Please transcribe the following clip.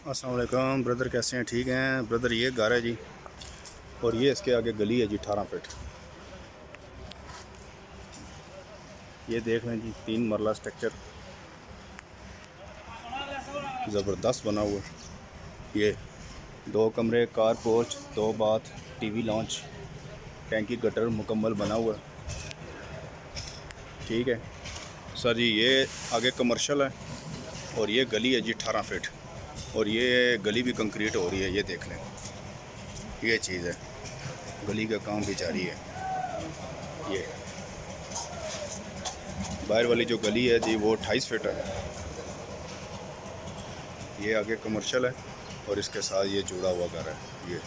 अस्सलाम वालेकुम ब्रदर, कैसे हैं? ठीक हैं ब्रदर। ये घर है जी, और ये इसके आगे गली है जी 18 फीट। ये देख लें जी, 3 मरला स्ट्रक्चर ज़बरदस्त बना हुआ है। ये 2 कमरे, car porch, 2 bath, TV launch, टैंकी गटर मुकम्मल बना हुआ है। ठीक है सर जी। ये आगे कमर्शियल है और ये गली है जी 18 फीट, और ये गली भी कंक्रीट हो रही है। ये देख लें, ये चीज़ है, गली का काम भी जारी है। ये बाहर वाली जो गली है जी वो 28 फीट है। ये आगे कमर्शियल है और इसके साथ ये जुड़ा हुआ घर है। ये